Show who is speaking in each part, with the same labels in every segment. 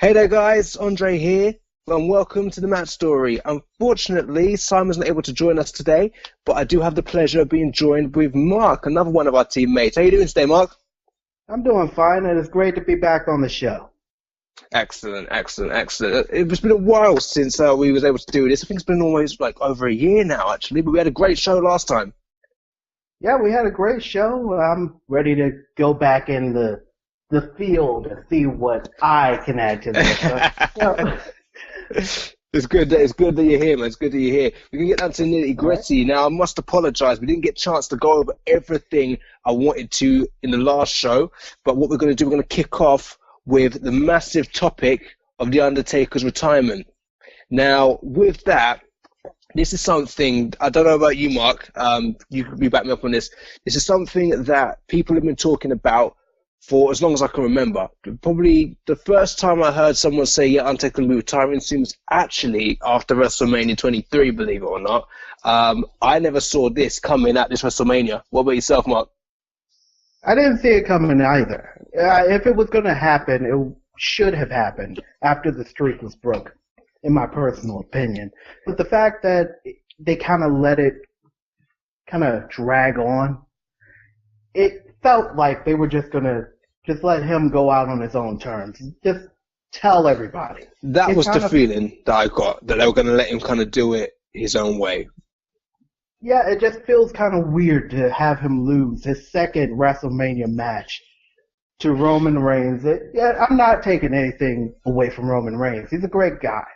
Speaker 1: Hey there guys, Andre here, and welcome to the Match Story. Unfortunately, Simon's not able to join us today, but I do have the pleasure of being joined with Mark, another one of our teammates. How you doing today, Mark?
Speaker 2: I'm doing fine, and it's great to be back on the show.
Speaker 1: Excellent. It's been a while since we was able to do this. I think it's been almost like over a year now, actually, but we had a great show last time.
Speaker 2: Yeah, we had a great show. I'm ready to go back in the field and see what I can add to this.
Speaker 1: It's good that you're here, man. It's good that you're here. We can get down to nitty gritty. Right. Now, I must apologize. We didn't get a chance to go over everything I wanted to in the last show. But what we're going to do, we're going to kick off with the massive topic of The Undertaker's retirement. Now, with that, this is something, I don't know about you, Mark. You can back me up on this. This is something that people have been talking about for as long as I can remember. Probably the first time I heard someone say, yeah, Undertaker will be retiring soon was actually after WrestleMania 23, believe it or not. I never saw this coming at this WrestleMania. What about yourself, Mark?
Speaker 2: I didn't see it coming either. If it was going to happen, it should have happened after the streak was broken, in my personal opinion. But the fact that they kind of let it kind of drag on, it felt like they were just going to just let him go out on his own terms. Just tell everybody.
Speaker 1: That was the feeling that I got, that they were going to let him kind of do it his own way.
Speaker 2: Yeah, it just feels kind of weird to have him lose his second WrestleMania match to Roman Reigns. I'm not taking anything away from Roman Reigns. He's a great guy.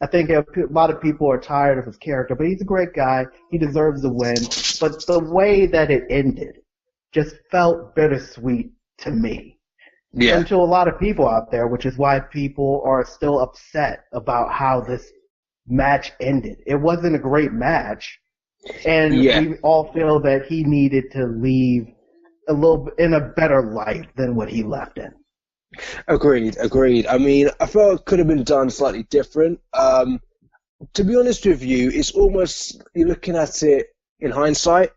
Speaker 2: I think a lot of people are tired of his character, but he's a great guy. He deserves the win. But the way that it ended just felt bittersweet to me.
Speaker 1: Yeah.
Speaker 2: And to a lot of people out there, which is why people are still upset about how this match ended. It wasn't a great match, and we all feel that he needed to leave a little bit in a better light than what he left in.
Speaker 1: Agreed. I mean, I felt it could have been done slightly different. To be honest with you, it's almost, you're looking at it in hindsight.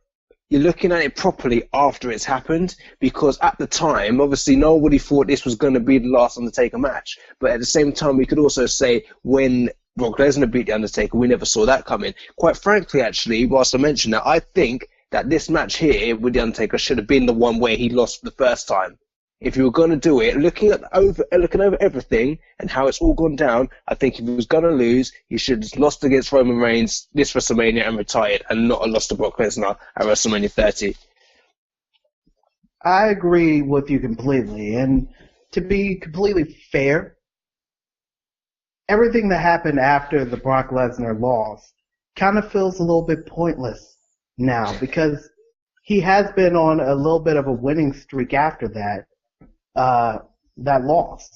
Speaker 1: You're looking at it properly after it's happened, because at the time, obviously, nobody thought this was going to be the last Undertaker match. But at the same time, we could also say when Brock Lesnar beat The Undertaker, we never saw that coming. Quite frankly, actually, whilst I mentioned that, I think that this match here with The Undertaker should have been the one where he lost the first time. If you were going to do it, looking over everything and how it's all gone down, I think if he was going to lose, he should have lost against Roman Reigns this WrestleMania and retired, and not have lost to Brock Lesnar at WrestleMania 30.
Speaker 2: I agree with you completely. And to be completely fair, everything that happened after the Brock Lesnar loss kind of feels a little bit pointless now, because he has been on a little bit of a winning streak after that loss.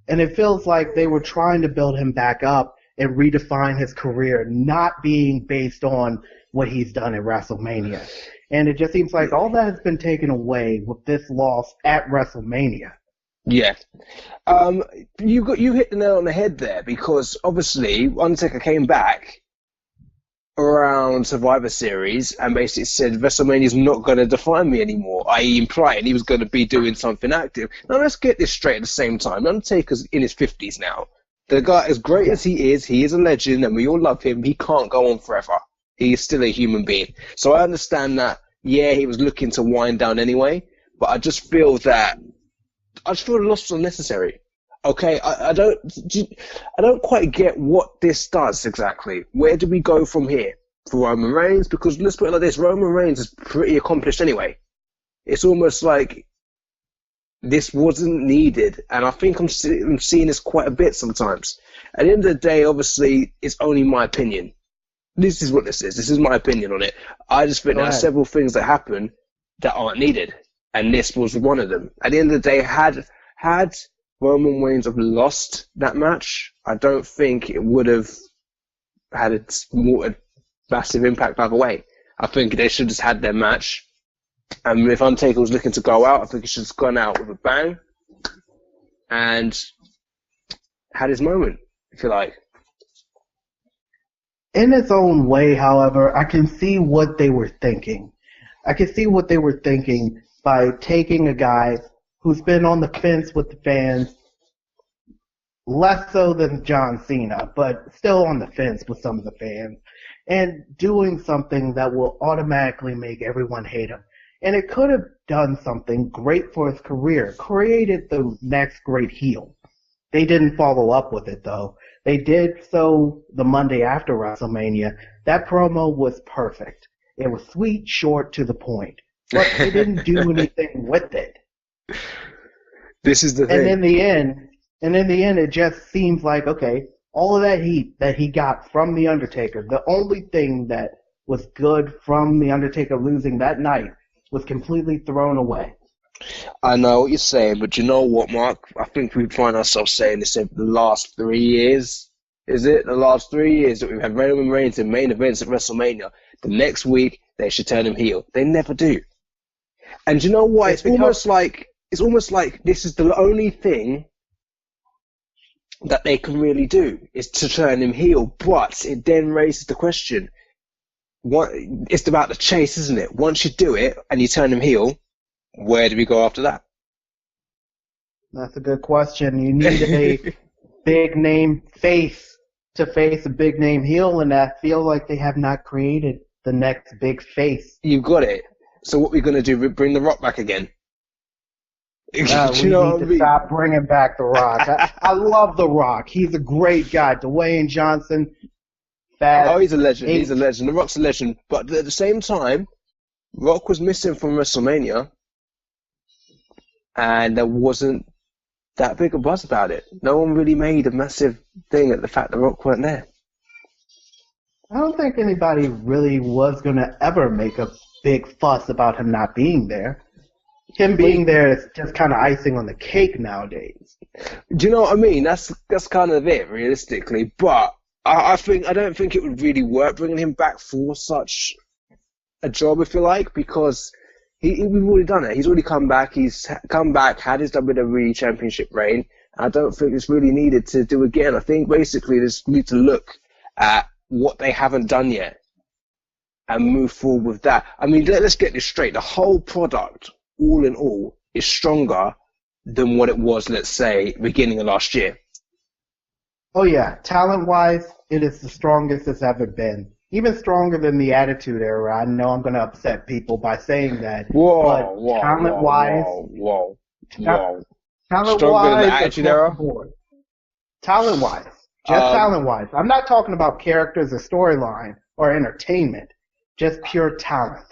Speaker 2: And it feels like they were trying to build him back up and redefine his career, not being based on what he's done at WrestleMania. And it just seems like all that has been taken away with this loss at WrestleMania.
Speaker 1: Yeah. You hit the nail on the head there, because obviously Undertaker came back around Survivor Series and basically said WrestleMania's not going to define me anymore, i.e. implying he was going to be doing something active. Now let's get this straight at the same time. Undertaker's in his 50s now. The guy, as great as he is a legend and we all love him, he can't go on forever. He is still a human being. So I understand that, yeah, he was looking to wind down anyway, but I just feel the loss was unnecessary. Okay, I don't quite get what this does exactly. Where do we go from here for Roman Reigns? Because let's put it like this, Roman Reigns is pretty accomplished anyway. It's almost like this wasn't needed, and I think I'm seeing this quite a bit sometimes. At the end of the day, obviously, it's only my opinion. This is what this is. This is my opinion on it. I just think there are several things that happen that aren't needed, and this was one of them. At the end of the day, had Roman Reigns have lost that match, I don't think it would have had a massive impact either way. I think they should have just had their match. And if Undertaker was looking to go out, I think he should have gone out with a bang and had his moment, if you like.
Speaker 2: In its own way, however, I can see what they were thinking. I can see what they were thinking by taking a guy who's been on the fence with the fans less so than John Cena, but still on the fence with some of the fans, and doing something that will automatically make everyone hate him. And it could have done something great for his career, created the next great heel. They didn't follow up with it, though. They did so the Monday after WrestleMania. That promo was perfect. It was sweet, short, to the point. But they didn't do anything with it.
Speaker 1: This is the thing.
Speaker 2: And in the end, it just seems like, okay, all of that heat that he got from The Undertaker, the only thing that was good from The Undertaker losing that night was completely thrown away.
Speaker 1: I know what you're saying, but you know what, Mark? I think we find ourselves saying this over the last 3 years. Is it? The last 3 years that we've had Roman Reigns in main events at WrestleMania. The next week, they should turn him heel. They never do. And you know what? It's almost like this is the only thing that they can really do, is to turn him heel. But it then raises the question, it's about the chase, isn't it? Once you do it and you turn him heel, where do we go after that?
Speaker 2: That's a good question. You need a big name face to face a big name heel, and I feel like they have not created the next big face.
Speaker 1: You've got it. So what we're going to do, bring The Rock back again?
Speaker 2: We need to stop bringing back The Rock. I love The Rock. He's a great guy. Dwayne Johnson.
Speaker 1: Oh, he's a legend. He's a legend. The Rock's a legend. But at the same time, Rock was missing from WrestleMania, and there wasn't that big a buzz about it. No one really made a massive thing at the fact that Rock weren't there.
Speaker 2: I don't think anybody really was going to ever make a big fuss about him not being there. Him being there is just kind of icing on the cake nowadays.
Speaker 1: Do you know what I mean? That's kind of it, realistically. But I don't think it would really work bringing him back for such a job, if you like, because we've already done it. He's already come back. He's come back, had his WWE Championship reign. I don't think it's really needed to do again. I think basically they just need to look at what they haven't done yet and move forward with that. I mean, let's get this straight. The whole product, all in all, is stronger than what it was, let's say, beginning of last year.
Speaker 2: Oh, yeah. Talent-wise, it is the strongest it's ever been. Even stronger than the Attitude Era. I know I'm going to upset people by saying that. Talent-wise...
Speaker 1: Stronger than the Attitude Era?
Speaker 2: Talent-wise. Just talent-wise. I'm not talking about characters or storyline or entertainment. Just pure talent.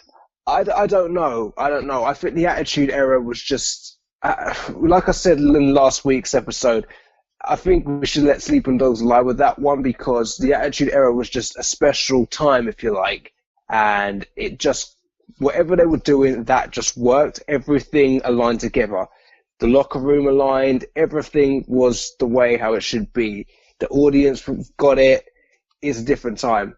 Speaker 1: I don't know. I think the Attitude Era was just... like I said in last week's episode, I think we should let Sleeping Dogs lie with that one, because the Attitude Era was just a special time, if you like. And it just... whatever they were doing, that just worked. Everything aligned together. The locker room aligned. Everything was the way how it should be. The audience got it. It's a different time.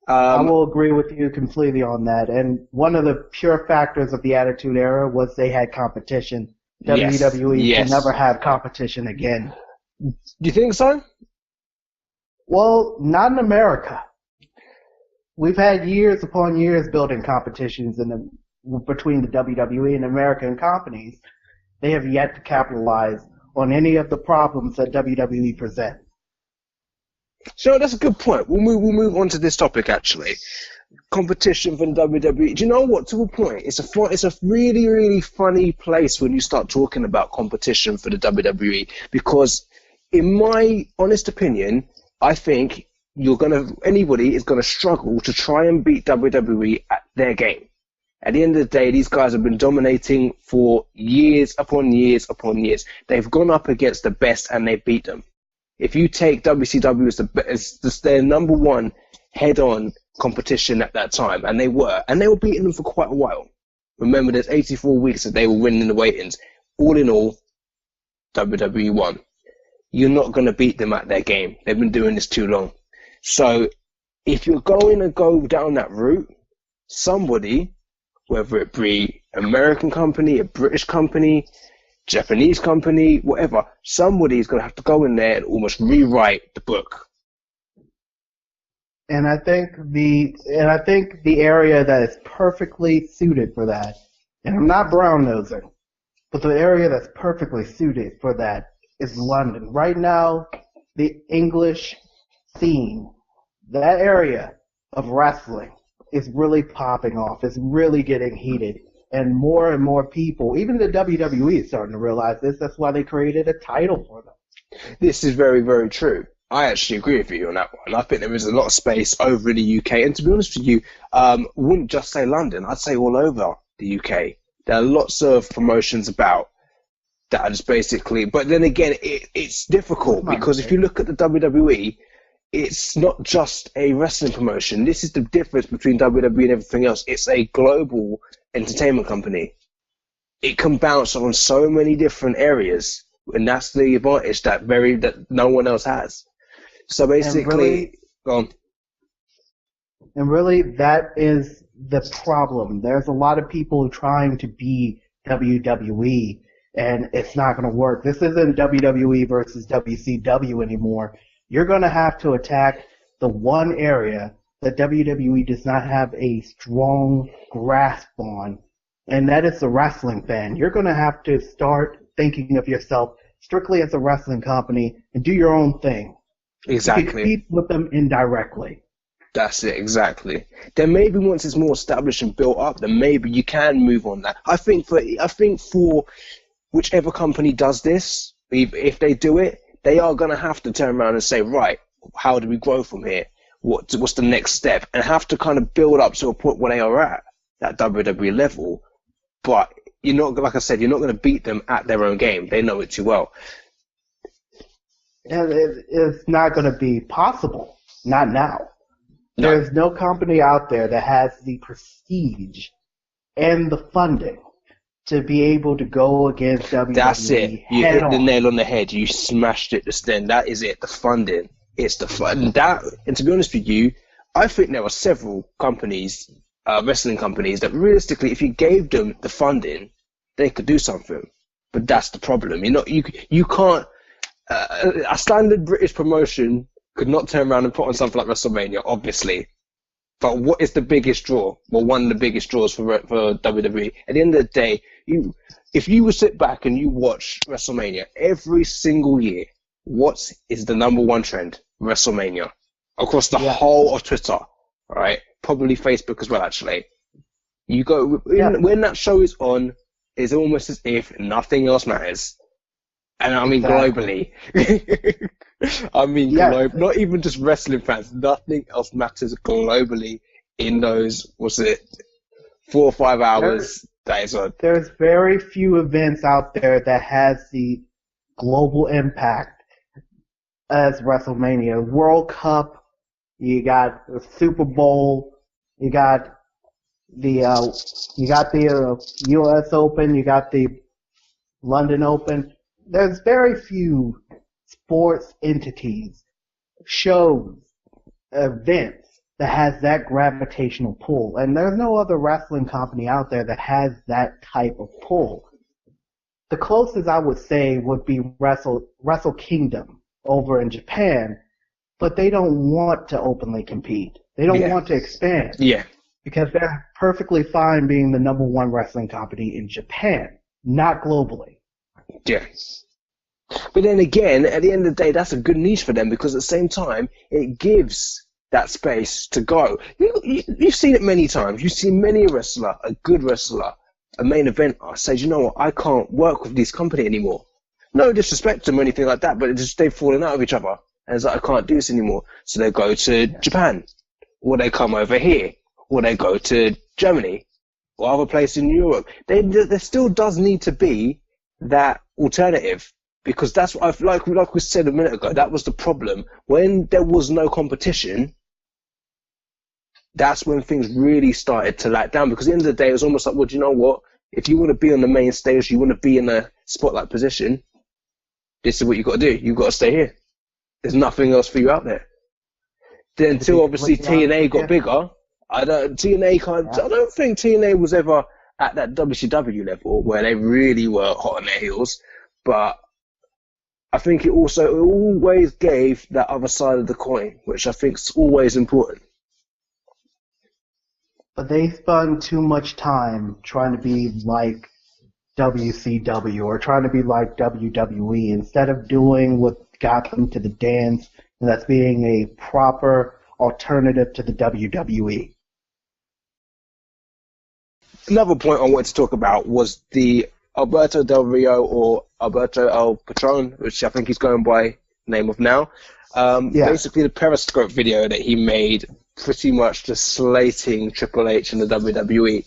Speaker 2: I will agree with you completely on that. And one of the pure factors of the Attitude Era was they had competition. WWE can never have competition again.
Speaker 1: Do you think so?
Speaker 2: Well, not in America. We've had years upon years building competitions between the WWE and American companies. They have yet to capitalize on any of the problems that WWE presents.
Speaker 1: So that's a good point. We'll move on to this topic, actually. Competition for the WWE. Do you know what? To a point, it's a really, really funny place when you start talking about competition for the WWE, because in my honest opinion, I think anybody is gonna struggle to try and beat WWE at their game. At the end of the day, these guys have been dominating for years upon years upon years. They've gone up against the best and they beat them. If you take WCW as their number one head-on competition at that time, and they were beating them for quite a while. Remember, there's 84 weeks that they were winning the weigh-ins. All in all, WWE won. You're not going to beat them at their game. They've been doing this too long. So if you're going to go down that route, somebody, whether it be an American company, a British company, Japanese company, whatever, somebody's going to have to go in there and almost rewrite the book.
Speaker 2: And I think the area that is perfectly suited for that, and I'm not brown-nosing, but the area that's perfectly suited for that is London. Right now, the English scene, that area of wrestling is really popping off. It's really getting heated. And more people, even the WWE is starting to realize this. That's why they created a title for them.
Speaker 1: This is very, very true. I actually agree with you on that one. I think there is a lot of space over in the UK. And to be honest with you, wouldn't just say London. I'd say all over the UK. There are lots of promotions about that are just basically... But then again, it's difficult because if you look at the WWE, it's not just a wrestling promotion. This is the difference between WWE and everything else. It's a global entertainment company. It can bounce on so many different areas, and that's the advantage that no one else has. So basically,
Speaker 2: and really, that is the problem. There's a lot of people trying to be WWE, and it's not going to work. This isn't WWE versus WCW anymore. You're going to have to attack the one area that WWE does not have a strong grasp on, and that is the wrestling fan. You're going to have to start thinking of yourself strictly as a wrestling company and do your own thing.
Speaker 1: Exactly.
Speaker 2: You compete with them indirectly.
Speaker 1: That's it, exactly. Then maybe once it's more established and built up, then maybe you can move on that. I think for whichever company does this, if they do it, they are going to have to turn around and say, right, how do we grow from here? What's the next step? And have to kind of build up to a point where they are at that WWE level. But you're not, like I said, you're not going to beat them at their own game. They know it too well.
Speaker 2: And it's not going to be possible. Not now.
Speaker 1: No.
Speaker 2: There's no company out there that has the prestige and the funding to be able to go against WWE.
Speaker 1: That's it. You hit the nail on the head. You smashed it just then. That is it. The funding. It's the fun. And to be honest with you, I think there are several companies, wrestling companies, that realistically, if you gave them the funding, they could do something. But that's the problem. You can't. A standard British promotion could not turn around and put on something like WrestleMania, obviously. But what is the biggest draw? Well, one of the biggest draws for WWE. At the end of the day, if you would sit back and you watch WrestleMania every single year, what is the number one trend? WrestleMania. Across the whole of Twitter, right? Probably Facebook as well, actually. You go when that show is on, it's almost as if nothing else matters. And I mean globally. I mean not even just wrestling fans. Nothing else matters globally in those, 4 or 5 hours that is on.
Speaker 2: There's very few events out there that has the global impact as WrestleMania. World Cup, you got the Super Bowl, you got the U.S. Open, you got the London Open. There's very few sports entities, shows, events that has that gravitational pull. And there's no other wrestling company out there that has that type of pull. The closest I would say would be Wrestle Kingdom over in Japan, but they don't want to openly compete. They don't want to expand.
Speaker 1: Yeah.
Speaker 2: Because they're perfectly fine being the number one wrestling company in Japan, not globally.
Speaker 1: Yeah. But then again, at the end of the day, that's a good niche for them because at the same time, it gives that space to go. You've seen it many times. You've seen many a wrestler, a good wrestler, a main eventer says, you know what, I can't work with this company anymore. No disrespect to them or anything like that, but they've fallen out of each other. And it's like, I can't do this anymore. So they go to Japan, or they come over here, or they go to Germany, or other places in Europe. There still does need to be that alternative. Because that's what I've, like we said a minute ago, that was the problem. When there was no competition, that's when things really started to lack down. Because at the end of the day, it was almost like, well, do you know what? If you want to be on the main stage, you want to be in a spotlight position, this is what you've got to do. You've got to stay here. There's nothing else for you out there. Then until obviously TNA got bigger, I don't think TNA was ever at that WCW level where they really were hot on their heels. But I think it always gave that other side of the coin, which I think is always important.
Speaker 2: But they spend too much time trying to be like WCW or trying to be like WWE instead of doing what got them to the dance, and that's being a proper alternative to the WWE.
Speaker 1: Another point I wanted to talk about was the Alberto Del Rio, or Alberto El Patron, which I think he's going by name of now. Basically, the Periscope video that he made, pretty much just slating Triple H and the WWE.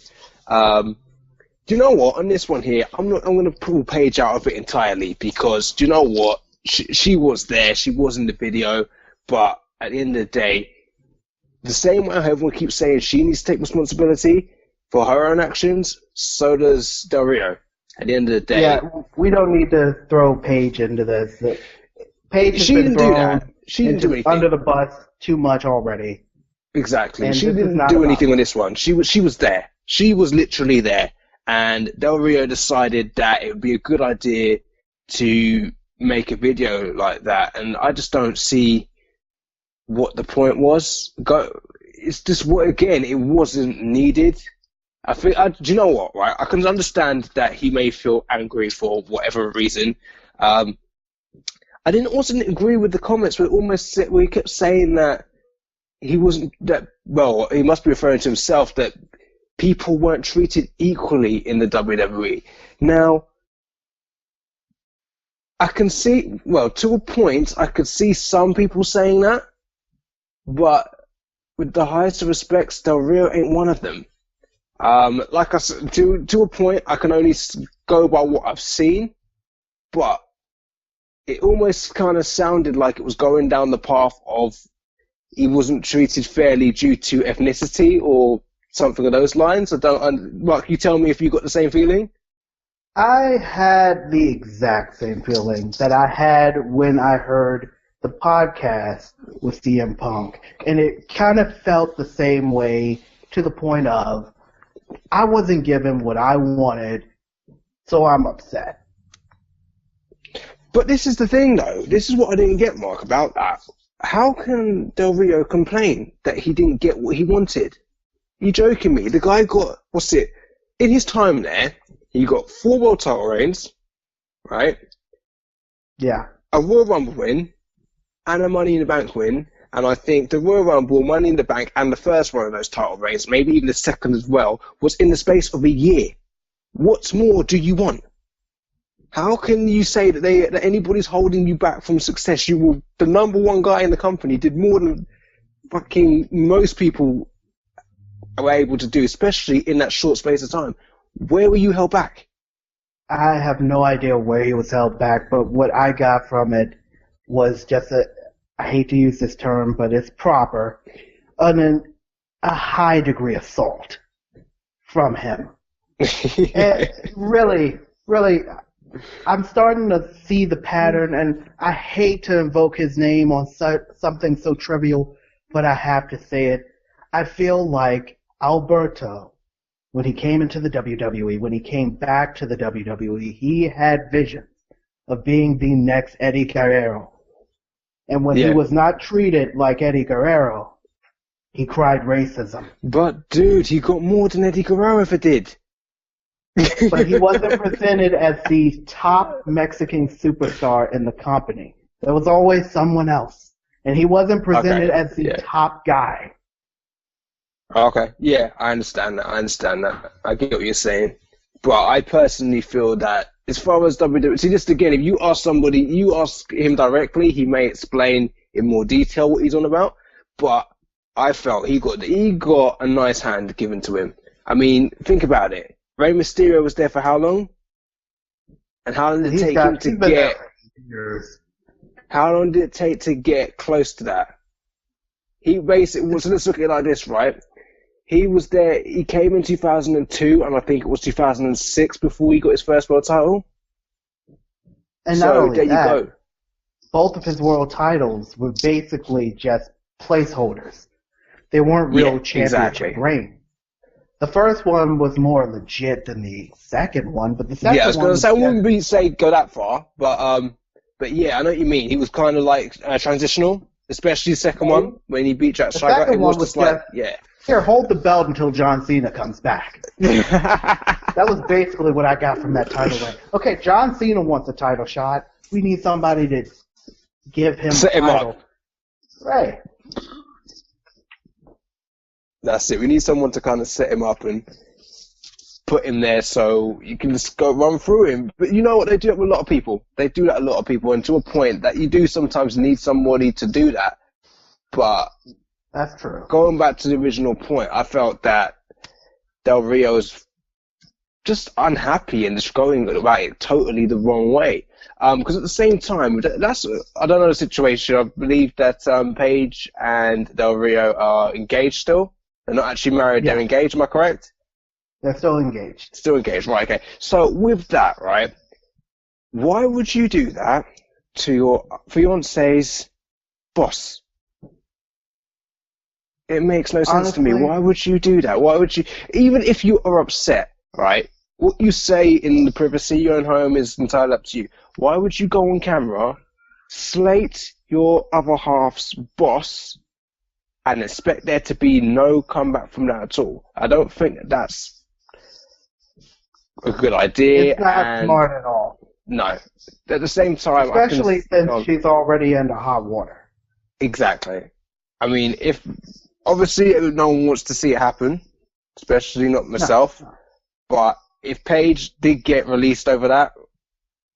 Speaker 1: Do you know what? On this one here, I'm going to pull a page out of it entirely, because do you know what? She was there, she was in the video, but at the end of the day, the same way everyone keeps saying she needs to take responsibility for her own actions, so does Del Rio. At the end of the day,
Speaker 2: yeah, we don't need to throw Paige into this. Paige has
Speaker 1: she
Speaker 2: been
Speaker 1: didn't do
Speaker 2: thrown
Speaker 1: that. She didn't do anything
Speaker 2: under the bus too much already.
Speaker 1: Exactly.
Speaker 2: And
Speaker 1: she
Speaker 2: this is
Speaker 1: didn't
Speaker 2: not
Speaker 1: do
Speaker 2: about
Speaker 1: anything on this one. She was there. She was literally there. And Del Rio decided that it would be a good idea to make a video like that. And I just don't see what the point was. It's just, again, it wasn't needed. I think, do you know what, right? I can understand that he may feel angry for whatever reason. I wasn't agree with the comments where he kept saying that he wasn't, he must be referring to himself, that people weren't treated equally in the WWE. Now, I can see, to a point, I could see some people saying that, but with the highest of respects, Del Rio ain't one of them. Like I said, to a point, I can only go by what I've seen, but it almost kind of sounded like it was going down the path of he wasn't treated fairly due to ethnicity or something of those lines. Mark, you tell me if you got the same feeling?
Speaker 2: I had the exact same feeling that I had when I heard the podcast with CM Punk, and it kind of felt the same way, to the point of I wasn't given what I wanted, so I'm upset.
Speaker 1: But this is the thing, though. This is what I didn't get, Mark, about that. How can Del Rio complain that he didn't get what he wanted? You joking me? The guy got, in his time there, he got 4 World title reigns, right?
Speaker 2: Yeah.
Speaker 1: A Royal Rumble win, and a Money in the Bank win, and I think the Royal Rumble, Money in the Bank, and the first one of those title reigns, maybe even the second as well, was in the space of a year. What more do you want? How can you say that anybody's holding you back from success? The number one guy in the company did more than fucking most people were able to do, especially in that short space of time. Where were you held back?
Speaker 2: I have no idea where he was held back, but what I got from it was just I hate to use this term, but it's proper, a high degree of salt from him. And really, I'm starting to see the pattern, and I hate to invoke his name on something so trivial, but I have to say it. I feel like Alberto, when he came into the WWE, when he came back to the WWE, he had visions of being the next Eddie Guerrero. And when he was not treated like Eddie Guerrero, he cried racism.
Speaker 1: But, dude, he got more than Eddie Guerrero ever did.
Speaker 2: But he wasn't presented as the top Mexican superstar in the company. There was always someone else. And he wasn't presented as the top guy.
Speaker 1: Okay, yeah, I understand that. I get what you're saying. But I personally feel that as far as WWE, see, just again, if you ask him directly, he may explain in more detail what he's on about. But I felt he got a nice hand given to him. I mean, think about it. Rey Mysterio was there for how long? And how long did it take him to get? How long did it take to get close to that? He basically, so let's look at it like this, right? He was there, he came in 2002, and I think it was 2006 before he got his first world title.
Speaker 2: And not only that, both of his world titles were basically just placeholders. They weren't real championship reigns. The first one was more legit than the second one, but the second one...
Speaker 1: Yeah, I was going to say, I wouldn't go that far, but yeah, I know what you mean. He was kind of like transitional, especially the second one, when he beat Jack Swagger. It was just like,
Speaker 2: here, hold the belt until John Cena comes back. That was basically what I got from that title reign. Okay, John Cena wants a title shot. We need somebody to give him
Speaker 1: Set
Speaker 2: the
Speaker 1: him
Speaker 2: title.
Speaker 1: up.
Speaker 2: Right.
Speaker 1: That's it. We need someone to kind of set him up and put him there so you can just go run through him. But you know what? They do it with a lot of people. They do that with a lot of people, and to a point that you do sometimes need somebody to do that. But
Speaker 2: That's true.
Speaker 1: going back to the original point, I felt that Del Rio's just unhappy and just going about it totally the wrong way. Because at the same time, I don't know the situation. I believe that Paige and Del Rio are engaged still. They're not actually married.
Speaker 2: Yeah.
Speaker 1: They're engaged. Am I correct?
Speaker 2: They're still engaged.
Speaker 1: Still engaged, right? Okay. So with that, right? Why would you do that to your fiance's boss? It makes no sense to me.
Speaker 2: Honestly-
Speaker 1: Why would you do that? Why would you, even if you are upset, right? What you say in the privacy of your own home is entirely up to you. Why would you go on camera, slate your other half's boss, and expect there to be no comeback from that at all? I don't think that's a good idea.
Speaker 2: It's not
Speaker 1: and
Speaker 2: smart at all.
Speaker 1: No. At the same time,
Speaker 2: Especially since she's already into hot water.
Speaker 1: Exactly. I mean, if obviously no one wants to see it happen, especially not myself.
Speaker 2: No.
Speaker 1: But if Paige did get released over that,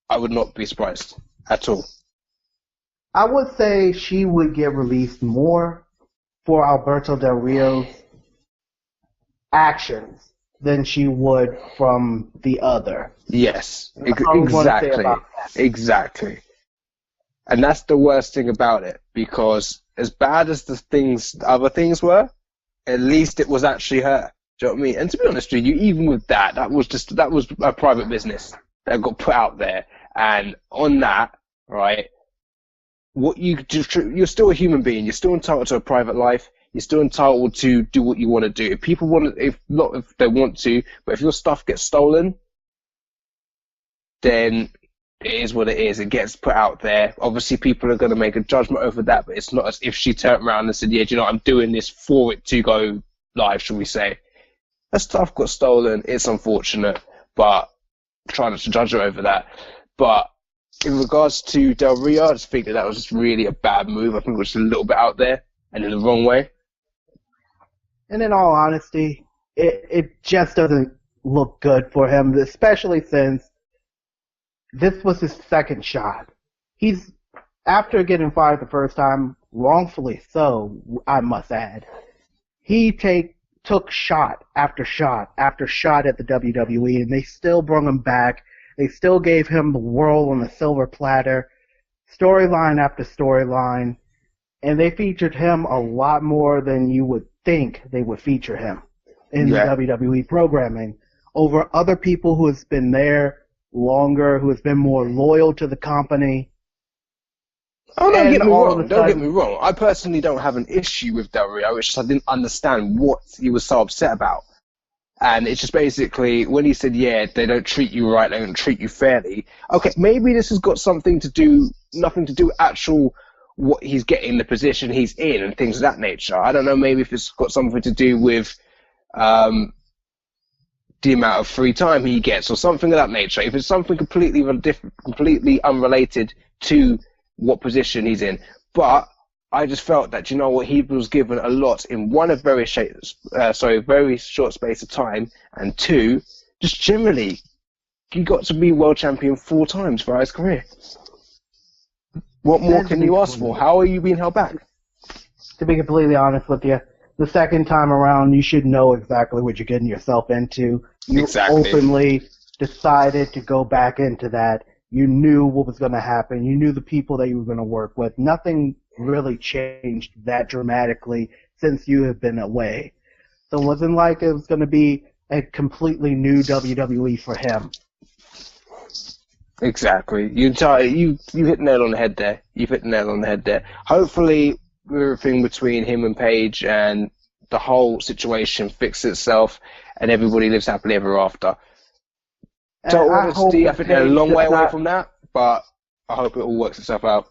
Speaker 1: I would not be surprised at all.
Speaker 2: I would say she would get released more for Alberto Del Rio's actions than she would from the other.
Speaker 1: Yes,
Speaker 2: That's all I want to say
Speaker 1: exactly,
Speaker 2: about that.
Speaker 1: exactly. And that's the worst thing about it, because as bad as the other things were, at least it was actually her. Do you know what I mean? And to be honest with you, even with that was a private business that got put out there. And on that, right, you're still a human being. You're still entitled to a private life. You're still entitled to do what you want to do. If people if they want to, but if your stuff gets stolen, then it is what it is. It gets put out there. Obviously, people are going to make a judgment over that, but it's not as if she turned around and said, yeah, do you know what, I'm doing this for it to go live, shall we say. That stuff got stolen. It's unfortunate, but try not to judge her over that. But in regards to Del Rio, I just think that was just really a bad move. I think it was just a little bit out there and in the wrong way.
Speaker 2: And in all honesty, it just doesn't look good for him, especially since this was his second shot. He's, after getting fired the first time, wrongfully so, I must add, he took shot after shot after shot at the WWE, and they still brought him back. They still gave him the world on the silver platter, storyline after storyline, and they featured him a lot more than you would think they would feature him in the WWE programming over other people who has been there longer, who has been more loyal to the company.
Speaker 1: Oh, don't get me wrong. Don't get me wrong. I personally don't have an issue with Del Rio. It's just I didn't understand what he was so upset about. And it's just basically when he said, yeah, they don't treat you right, they don't treat you fairly. Okay, maybe this has got nothing to do with actual what he's getting, the position he's in, and things of that nature. I don't know. Maybe if it's got something to do with the amount of free time he gets, or something of that nature. If it's something completely different, completely unrelated to what position he's in, but I just felt that, you know what, he was given a lot in one, a very short space of time, and two, just generally, he got to be world champion 4 times throughout his career. What more can you ask for? How are you being held back?
Speaker 2: To be completely honest with you, the second time around, you should know exactly what you're getting yourself into. You openly decided to go back into that. You knew what was going to happen. You knew the people that you were going to work with. Nothing really changed that dramatically since you have been away. So it wasn't like it was going to be a completely new WWE for him.
Speaker 1: Exactly. You hit the nail on the head there. You've hit the nail on the head there. Hopefully, everything between him and Paige and the whole situation fixes itself, and everybody lives happily ever after. So honestly, I think they're a long way away from that, but I hope it all works itself out.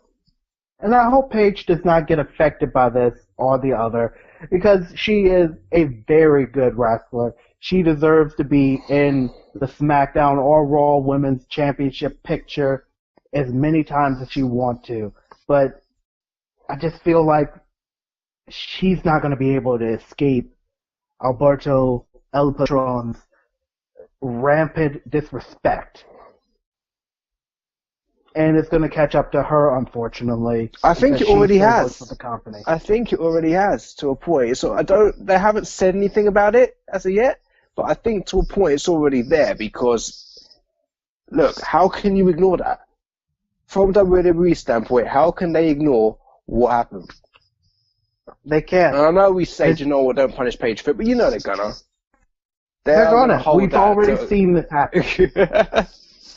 Speaker 2: And I hope Paige does not get affected by this or the other, because she is a very good wrestler. She deserves to be in the SmackDown or Raw Women's Championship picture as many times as she wants to. but I just feel like she's not going to be able to escape Alberto El Patron's rampant disrespect. And it's going to catch up to her, unfortunately.
Speaker 1: I think it already has.
Speaker 2: The company.
Speaker 1: I think it already has to a point. So they haven't said anything about it as of yet, but I think to a point it's already there because, look, how can you ignore that? From WWE standpoint, how can they ignore what happened?
Speaker 2: They can't.
Speaker 1: And I know we say, you know what, don't punish Paige for it, but you know they're gonna.
Speaker 2: They're gonna. We've already seen this happen.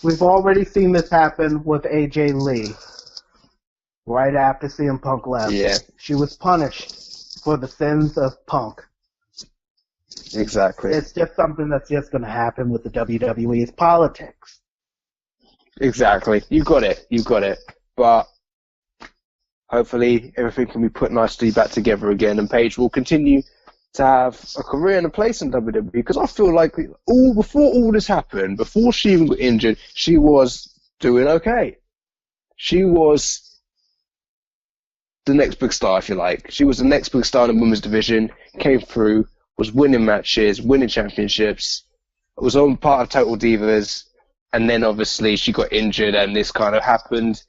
Speaker 2: We've already seen this happen with AJ Lee. Right after CM Punk left.
Speaker 1: Yeah.
Speaker 2: She was punished for the sins of Punk.
Speaker 1: Exactly.
Speaker 2: It's just something that's just going to happen with the WWE. It's politics.
Speaker 1: Exactly. You got it. But hopefully everything can be put nicely back together again, and Paige will continue to have a career and a place in WWE, because I feel like before all this happened, before she even got injured, she was doing okay. She was the next big star, if you like. She was the next big star in the women's division, came through, was winning matches, winning championships, was on part of Total Divas, and then obviously she got injured, and this kind of happened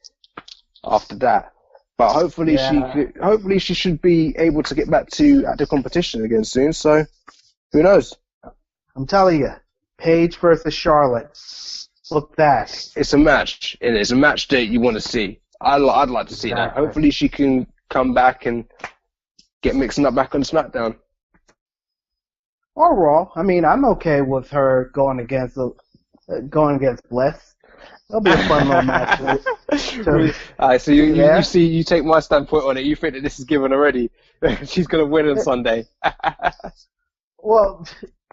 Speaker 1: after that. But hopefully she should be able to get back to active competition again soon. So who knows?
Speaker 2: I'm telling you, Paige versus Charlotte. Look that.
Speaker 1: It's a match, and it's a match that you want to see. I'd like to see that. Hopefully she can come back and get mixing up back on SmackDown.
Speaker 2: Or Raw. I mean, I'm okay with her going against Bliss. It'll be a fun little match.
Speaker 1: Alright, so you take my standpoint on it. You think that this is given already? She's gonna win on Sunday.
Speaker 2: Well,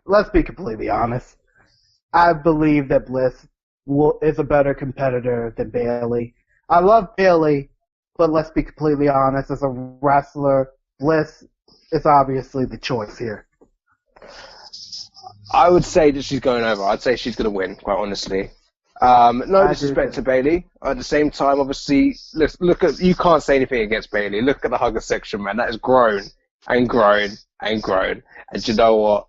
Speaker 2: let's be completely honest. I believe that Bliss is a better competitor than Bayley. I love Bayley, but let's be completely honest. As a wrestler, Bliss is obviously the choice here.
Speaker 1: I would say that she's going over. I'd say she's going to win, quite honestly. No disrespect to Bayley. At the same time, obviously, look at, you can't say anything against Bayley. Look at the hugger section, man. That has grown and grown and grown. And you know what?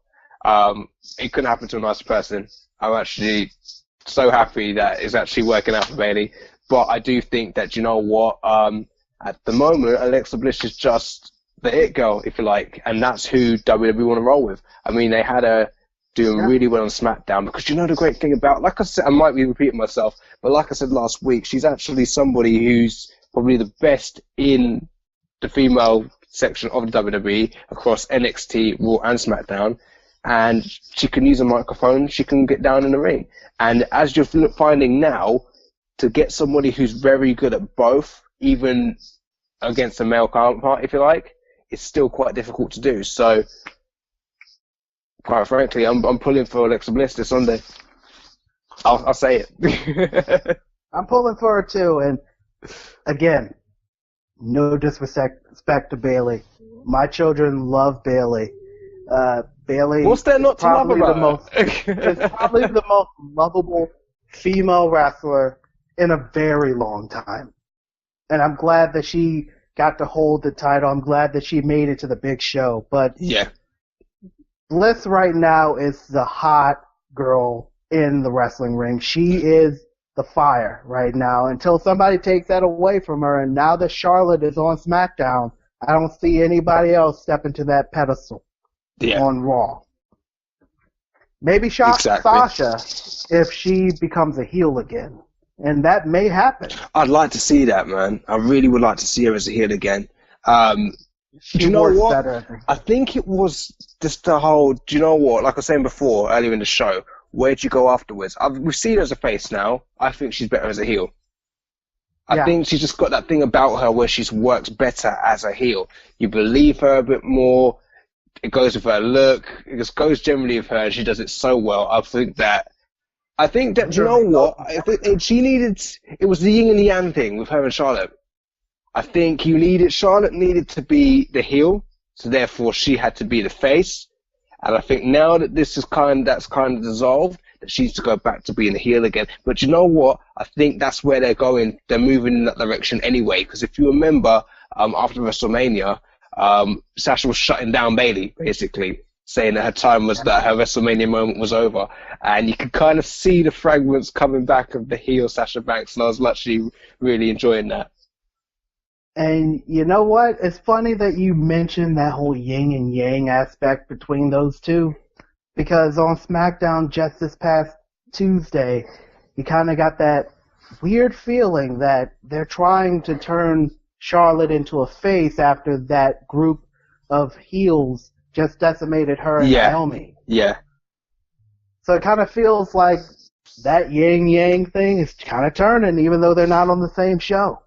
Speaker 1: It couldn't happen to a nicer person. I'm actually so happy that it's actually working out for Bayley. But I do think that, you know what? At the moment, Alexa Bliss is just the it girl, if you like. And that's who WWE want to roll with. I mean, they had her doing really well on SmackDown, because you know the great thing about, like I said, I might be repeating myself, but like I said last week, she's actually somebody who's probably the best in the female section of the WWE across NXT, Raw and SmackDown, and she can use a microphone, she can get down in the ring. And as you're finding now, to get somebody who's very good at both, even against a male counterpart, if you like, it's still quite difficult to do. So quite frankly, I'm pulling for Alexa Bliss this Sunday. I'll say it.
Speaker 2: I'm pulling for her too, and again, no disrespect to Bayley. My children love Bayley. Bayley.
Speaker 1: What's there not to love about?
Speaker 2: Is probably the most lovable female wrestler in a very long time, and I'm glad that she got to hold the title. I'm glad that she made it to the big show. But
Speaker 1: yeah.
Speaker 2: Bliss right now is the hot girl in the wrestling ring. She is the fire right now until somebody takes that away from her. And now that Charlotte is on SmackDown, I don't see anybody else step into that pedestal on Raw. Maybe Sasha if she becomes a heel again. And that may happen.
Speaker 1: I'd like to see that, man. I really would like to see her as a heel again. Do you know what?
Speaker 2: Better,
Speaker 1: I think it was just the whole, do you know what? Like I was saying before, earlier in the show, where'd you go afterwards? We've seen her as a face now. I think she's better as a heel. I think she's just got that thing about her where she works better as a heel. You believe her a bit more. It goes with her look. It just goes generally with her, and she does it so well. I think that, do you know what? I think it was the yin and yang thing with her and Charlotte. I think Charlotte needed to be the heel, so therefore she had to be the face. And I think now that that's kind of dissolved, that she needs to go back to being a heel again. But you know what? I think that's where they're going. They're moving in that direction anyway. Because if you remember, after WrestleMania, Sasha was shutting down Bayley, basically, saying that her time was that her WrestleMania moment was over. And you could kind of see the fragments coming back of the heel Sasha Banks, and I was actually really enjoying that.
Speaker 2: And you know what? It's funny that you mentioned that whole yin and yang aspect between those two, because on SmackDown just this past Tuesday, you kind of got that weird feeling that they're trying to turn Charlotte into a face after that group of heels just decimated her and Naomi.
Speaker 1: Yeah.
Speaker 2: So it kind of feels like that yin-yang thing is kind of turning, even though they're not on the same show.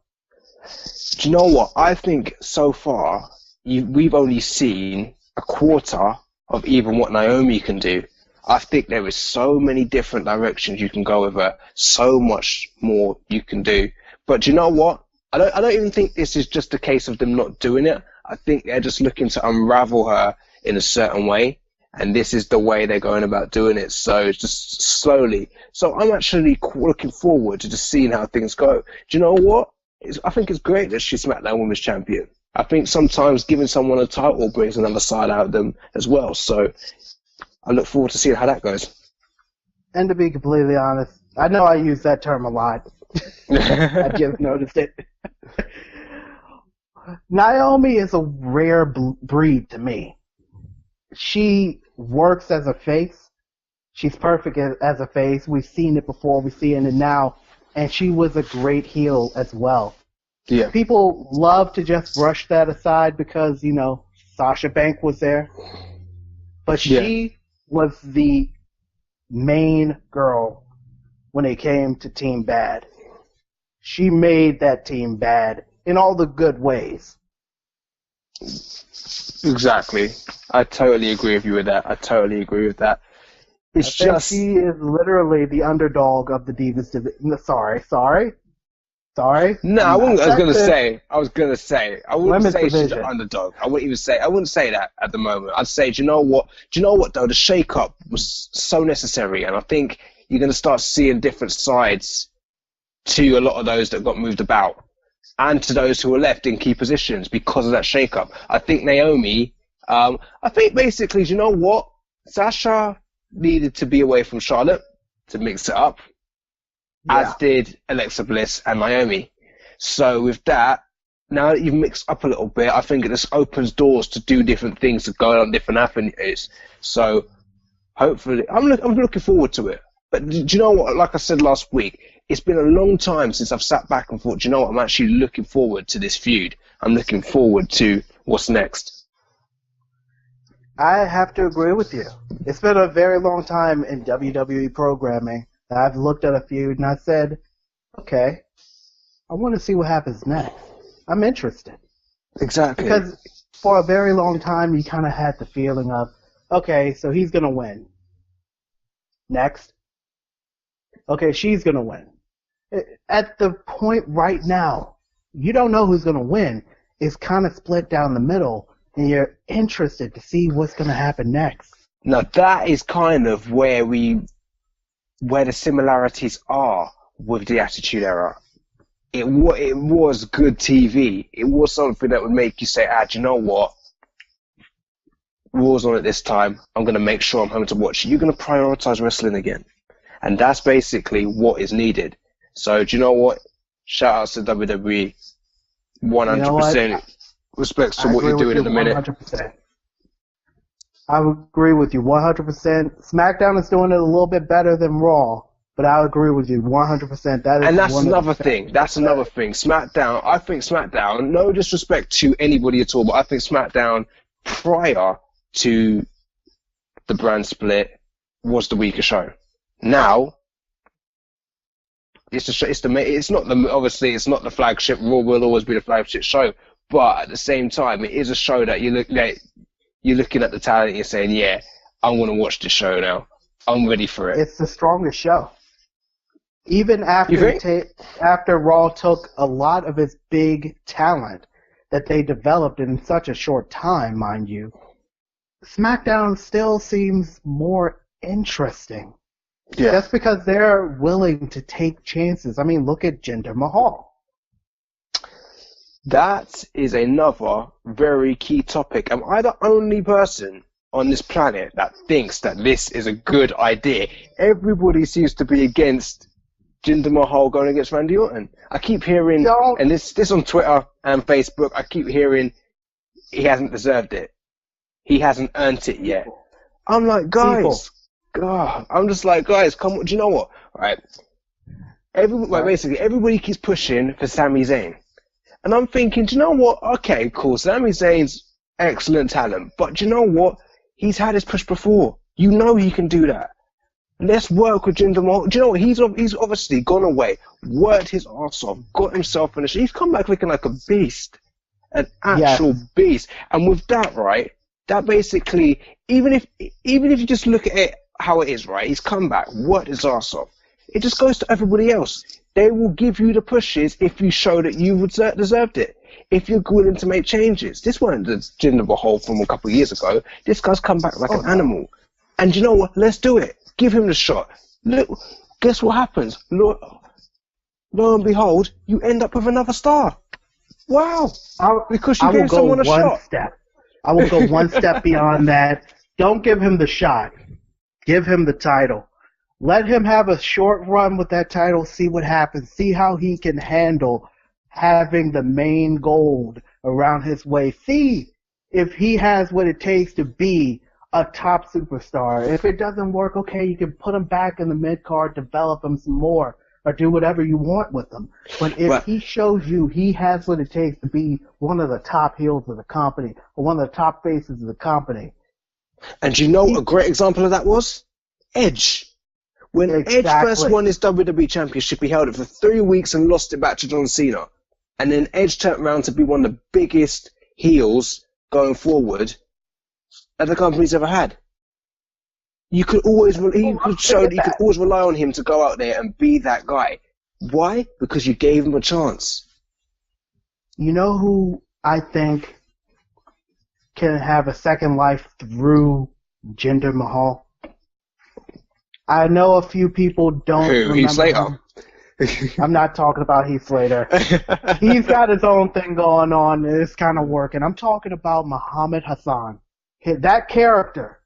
Speaker 1: Do you know what? I think so far we've only seen a quarter of even what Naomi can do. I think there is so many different directions you can go with her, so much more you can do. But do you know what? I don't even think this is just a case of them not doing it. I think they're just looking to unravel her in a certain way, and this is the way they're going about doing it. So it's just slowly. So I'm actually looking forward to just seeing how things go. Do you know what? I think it's great that she's SmackDown Women's Champion. I think sometimes giving someone a title brings another side out of them as well. So I look forward to seeing how that goes.
Speaker 2: And to be completely honest, I know I use that term a lot. I just noticed it. Naomi is a rare breed to me. She works as a face. She's perfect as a face. We've seen it before. We're seeing it now. And she was a great heel as well.
Speaker 1: Yeah.
Speaker 2: People love to just brush that aside because, you know, Sasha Banks was there. But she was the main girl when it came to Team Bad. She made that team bad in all the good ways.
Speaker 1: Exactly. I totally agree with you with that. It's just
Speaker 2: she is literally the underdog of the Divas division. Sorry.
Speaker 1: No, I was gonna say. I wouldn't say she's the underdog. I wouldn't say that at the moment. I'd say, do you know what though? The shake-up was so necessary, and I think you're gonna start seeing different sides to a lot of those that got moved about, and to those who were left in key positions because of that shake-up. I think Naomi. I think basically, do you know what? Sasha needed to be away from Charlotte to mix it up, as did Alexa Bliss and Naomi. So with that, now that you've mixed up a little bit, I think it just opens doors to do different things, to go on different avenues. So hopefully, I'm looking forward to it. But do you know what? Like I said last week, it's been a long time since I've sat back and thought, do you know what? I'm actually looking forward to this feud. I'm looking forward to what's next.
Speaker 2: I have to agree with you. It's been a very long time in WWE programming that I've looked at a feud and I said, okay, I want to see what happens next. I'm interested.
Speaker 1: Exactly.
Speaker 2: Because for a very long time, you kind of had the feeling of, okay, so he's going to win. Next. Okay, she's going to win. At the point right now, you don't know who's going to win. It's kind of split down the middle, and you're interested to see what's going to happen next.
Speaker 1: Now, that is kind of where the similarities are with the Attitude Era. It was good TV. It was something that would make you say, do you know what? Raw's on at this time. I'm going to make sure I'm home to watch it. You're going to prioritize wrestling again. And that's basically what is needed. So, do you know what? Shout out to WWE. 100% respects to what you're doing in a minute.
Speaker 2: 100%. I would agree with you 100%. SmackDown is doing it a little bit better than Raw, but I agree with you 100%.
Speaker 1: That's another thing. SmackDown, I think SmackDown, no disrespect to anybody at all, but I think SmackDown prior to the brand split was the weaker show. Now, it's not the flagship. Raw will always be the flagship show, but at the same time, it is a show that you're looking at the talent and you're saying, yeah, I'm going to watch this show now. I'm ready for it.
Speaker 2: It's the strongest show. Even after Raw took a lot of its big talent that they developed in such a short time, mind you, SmackDown still seems more interesting.
Speaker 1: Yeah.
Speaker 2: Just because they're willing to take chances. I mean, look at Jinder Mahal.
Speaker 1: That is another very key topic. Am I the only person on this planet that thinks that this is a good idea? Everybody seems to be against Jinder Mahal going against Randy Orton. I keep hearing, and this on Twitter and Facebook, I keep hearing he hasn't deserved it. He hasn't earned it yet. I'm like, guys, God, I'm just like, guys, come on, do you know what? Right. Basically, everybody keeps pushing for Sami Zayn. And I'm thinking, do you know what? Okay, cool. Sami Zayn's excellent talent. But do you know what? He's had his push before. You know he can do that. Let's work with Jinder Mahal. Do you know what? He's obviously gone away, worked his arse off, got himself in a shit. He's come back looking like a beast. An actual beast. And with that, right, that basically, even if you just look at it how it is, right, he's come back, worked his arse off. It just goes to everybody else. They will give you the pushes if you show that you deserved it. If you're willing to make changes. This wasn't the Jinder Mahal from a couple of years ago. This guy's come back like an animal. And you know what? Let's do it. Give him the shot. Look, guess what happens? Lo and behold, you end up with another star. Wow. Because you gave someone a shot.
Speaker 2: I will go one step beyond that. Don't give him the shot. Give him the title. Let him have a short run with that title, see what happens, see how he can handle having the main gold around his waist. See if he has what it takes to be a top superstar. If it doesn't work, okay, you can put him back in the mid-card, develop him some more, or do whatever you want with him. But if he shows you he has what it takes to be one of the top heels of the company, or one of the top faces of the company.
Speaker 1: And do you know what a great example of that was? Edge. When Edge first won his WWE Championship, he held it for 3 weeks and lost it back to John Cena. And then Edge turned around to be one of the biggest heels going forward that the company's ever had. You could always, you could always rely on him to go out there and be that guy. Why? Because you gave him a chance.
Speaker 2: You know who I think can have a second life through Jinder Mahal? I know a few people don't remember
Speaker 1: Heath Slater?
Speaker 2: I'm not talking about Heath Slater. He's got his own thing going on, and it's kind of working. I'm talking about Muhammad Hassan. That character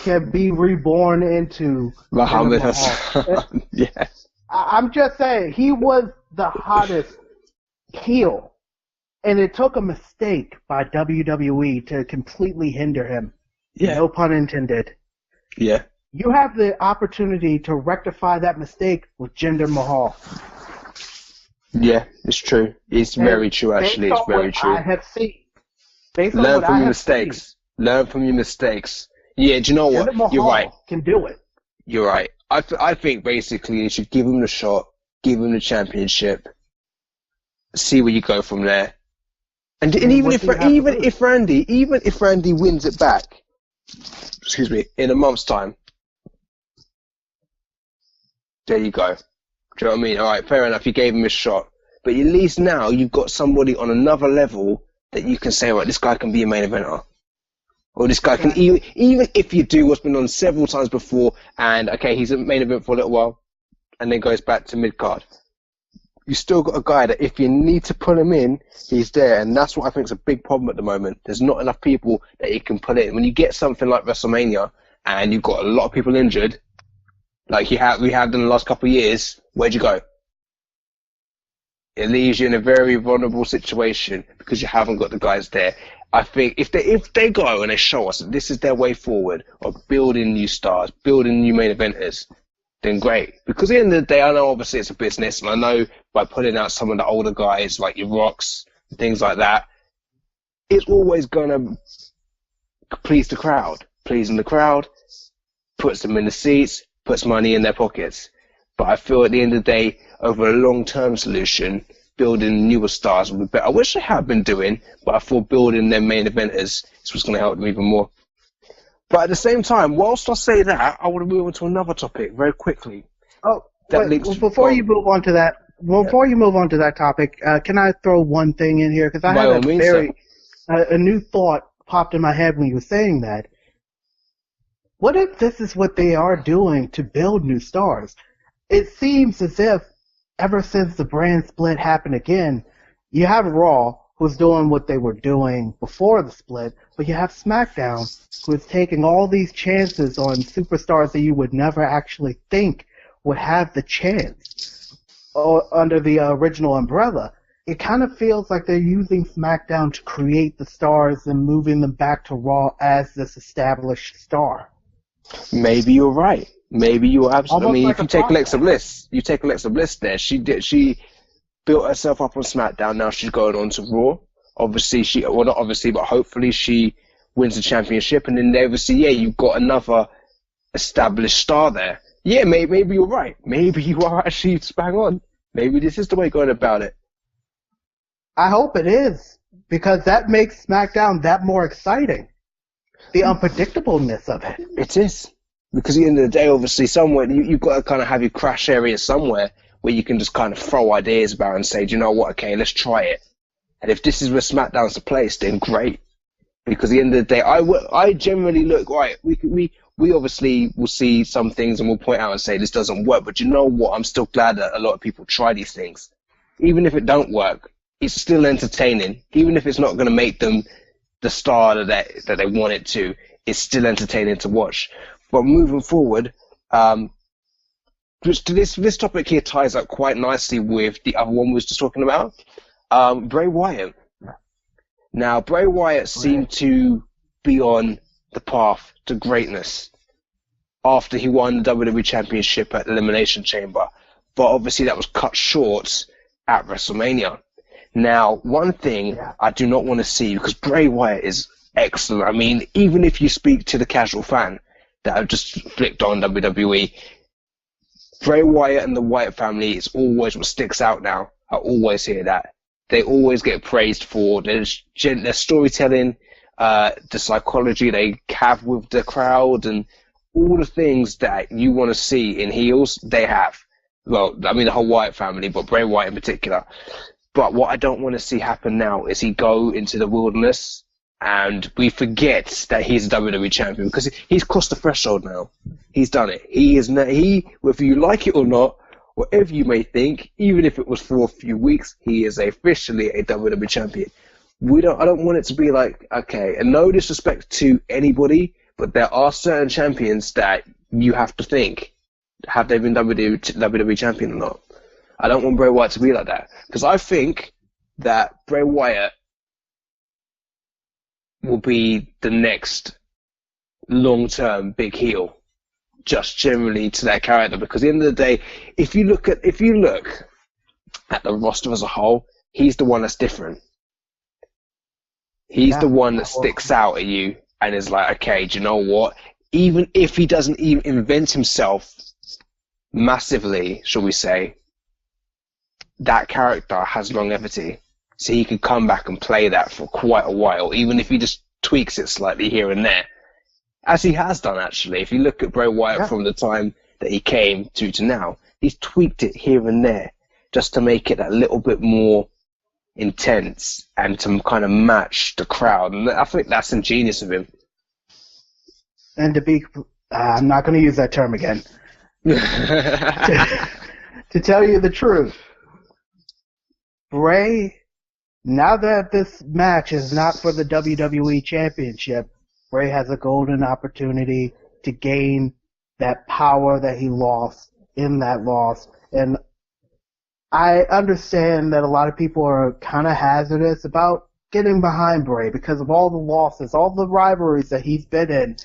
Speaker 2: can be reborn into
Speaker 1: Muhammad Hassan. Yes.
Speaker 2: I'm just saying, he was the hottest heel, and it took a mistake by WWE to completely hinder him.
Speaker 1: Yeah.
Speaker 2: No pun intended.
Speaker 1: Yeah.
Speaker 2: You have the opportunity to rectify that mistake with Jinder Mahal.
Speaker 1: Yeah, it's true. It's very true, actually. It's very true.
Speaker 2: I have seen.
Speaker 1: Learn from your mistakes. Learn from your mistakes. Yeah, do you know what? You're right.
Speaker 2: Can do it.
Speaker 1: You're right. I think basically you should give him the shot, give him the championship, see where you go from there. And even if Randy wins it back, excuse me, in a month's time, there you go. Do you know what I mean? All right, fair enough. You gave him a shot, but at least now you've got somebody on another level that you can say, right, this guy can be a main eventer. Or this guy can, even if you do what's been done several times before, and okay, he's a main event for a little while, and then goes back to mid-card. You still got a guy that if you need to put him in, he's there, and that's what I think is a big problem at the moment. There's not enough people that you can put in. When you get something like WrestleMania, and you've got a lot of people injured, like we have done the last couple of years, where'd you go? It leaves you in a very vulnerable situation because you haven't got the guys there. I think if they go and they show us that this is their way forward of building new stars, building new main eventers, then great. Because at the end of the day, I know obviously it's a business, and I know by putting out some of the older guys like your Rocks, things like that, it's always going to please the crowd. Pleasing the crowd puts them in the seats, puts money in their pockets. But I feel at the end of the day, over a long-term solution, building newer stars would be better. I wish I had been doing, but I thought building their main eventers is what's going to help them even more. But at the same time, whilst I say that, I want to move on to another topic very quickly.
Speaker 2: Oh, before you move on to that topic, can I throw one thing in here? Because I had a new thought popped in my head when you were saying that. What if this is what they are doing to build new stars? It seems as if ever since the brand split happened again, you have Raw, who's doing what they were doing before the split, but you have SmackDown, who is taking all these chances on superstars that you would never actually think would have the chance under the original umbrella. It kind of feels like they're using SmackDown to create the stars and moving them back to Raw as this established star.
Speaker 1: Maybe you're right. Maybe you're absolutely. I mean,
Speaker 2: Like
Speaker 1: if you take Alexa Bliss, there. She built herself up on SmackDown. Now she's going on to Raw. Obviously, not obviously, but hopefully she wins the championship. And then obviously, you've got another established star there. Yeah, maybe you're right. Maybe you are actually bang on. Maybe this is the way going about it.
Speaker 2: I hope it is, because that makes SmackDown that more exciting. The unpredictableness of it.
Speaker 1: It is. Because at the end of the day, obviously, somewhere you've got to kind of have your crash area somewhere where you can just kind of throw ideas about and say, do you know what, okay, let's try it. And if this is where SmackDown's the place, then great. Because at the end of the day, I generally look, right, we obviously will see some things and we'll point out and say this doesn't work. But you know what, I'm still glad that a lot of people try these things. Even if it don't work, it's still entertaining. Even if it's not going to make them the star that they want it to, it's still entertaining to watch. But moving forward, this topic here ties up quite nicely with the other one we was just talking about, Bray Wyatt. Now, Bray Wyatt seemed to be on the path to greatness after he won the WWE Championship at Elimination Chamber, but obviously that was cut short at WrestleMania. Now, one thing I do not want to see, because Bray Wyatt is excellent. I mean, even if you speak to the casual fan that have just flicked on WWE, Bray Wyatt and the Wyatt family is always what sticks out now. I always hear that. They always get praised for their storytelling, the psychology they have with the crowd, and all the things that you want to see in heels, they have. Well, I mean the whole Wyatt family, but Bray Wyatt in particular. But what I don't want to see happen now is he go into the wilderness and we forget that he's a WWE champion, because he's crossed the threshold now. He's done it. Whether you like it or not, whatever you may think, even if it was for a few weeks, he is officially a WWE champion. I don't want it to be like, okay, and no disrespect to anybody, but there are certain champions that you have to think, have they been WWE champion or not? I don't want Bray Wyatt to be like that, because I think that Bray Wyatt will be the next long-term big heel, just generally to that character. Because at the end of the day, if you look at the roster as a whole, he's the one that's different. He's the one that sticks out at you and is like, okay, do you know what? Even if he doesn't even invent himself massively, shall we say, that character has longevity. So he could come back and play that for quite a while, even if he just tweaks it slightly here and there. As he has done, actually. If you look at Bray Wyatt from the time that he came to now, he's tweaked it here and there just to make it a little bit more intense and to kind of match the crowd. And I think that's ingenious of him.
Speaker 2: And to be... I'm not going to use that term again. To tell you the truth, Bray, now that this match is not for the WWE Championship, Bray has a golden opportunity to gain that power that he lost in that loss. And I understand that a lot of people are kind of hazardous about getting behind Bray because of all the losses, all the rivalries that he's been in,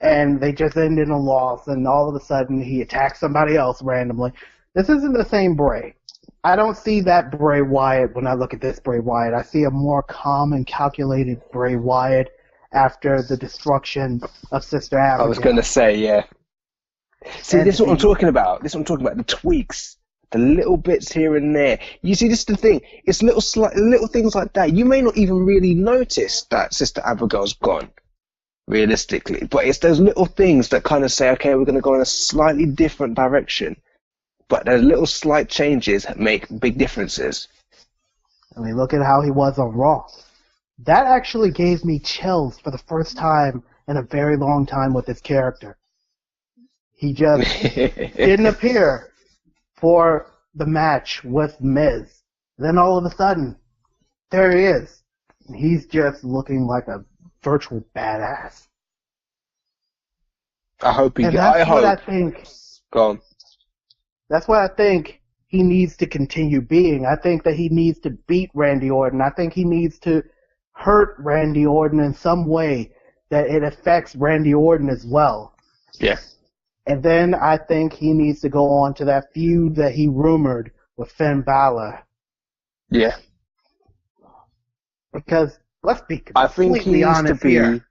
Speaker 2: and they just end in a loss, and all of a sudden he attacks somebody else randomly. This isn't the same Bray. I don't see that Bray Wyatt when I look at this Bray Wyatt. I see a more calm and calculated Bray Wyatt after the destruction of Sister Abigail.
Speaker 1: I was going to say, yeah. See, this is what I'm talking about. This is what I'm talking about. The tweaks, the little bits here and there. You see, this is the thing. It's little things like that. You may not even really notice that Sister Abigail's gone, realistically. But it's those little things that kind of say, okay, we're going to go in a slightly different direction. But those little slight changes make big differences.
Speaker 2: I mean, look at how he was on Raw. That actually gave me chills for the first time in a very long time with his character. He just didn't appear for the match with Miz. Then all of a sudden, there he is. He's just looking like a virtual badass.
Speaker 1: I hope he.
Speaker 2: And that's
Speaker 1: I
Speaker 2: what
Speaker 1: hope.
Speaker 2: I think.
Speaker 1: Go on.
Speaker 2: That's what I think he needs to continue being. I think that he needs to beat Randy Orton. I think he needs to hurt Randy Orton in some way that it affects Randy Orton as well.
Speaker 1: Yeah.
Speaker 2: And then I think he needs to go on to that feud that he rumored with Finn Balor.
Speaker 1: Yeah.
Speaker 2: Because let's be
Speaker 1: I think he
Speaker 2: completely
Speaker 1: needs to
Speaker 2: honest
Speaker 1: be.
Speaker 2: here.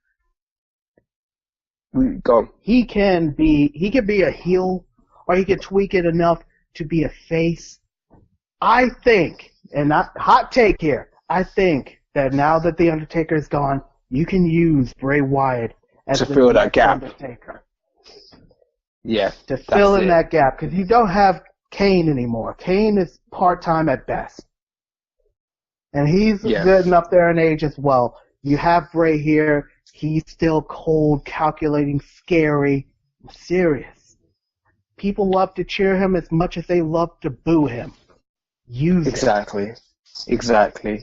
Speaker 1: Go on.
Speaker 2: He can be a heel, or he can tweak it enough to be a face. I think, and not hot take here, I think that now that The Undertaker is gone, you can use Bray Wyatt as
Speaker 1: To
Speaker 2: the
Speaker 1: fill that
Speaker 2: next
Speaker 1: gap.
Speaker 2: Undertaker.
Speaker 1: Yeah.
Speaker 2: To fill in
Speaker 1: it.
Speaker 2: that gap, because you don't have Kane anymore. Kane is part-time at best. And he's good enough there in age as well. You have Bray here. He's still cold, calculating, scary, serious. People love to cheer him as much as they love to boo him. Use it.
Speaker 1: Exactly.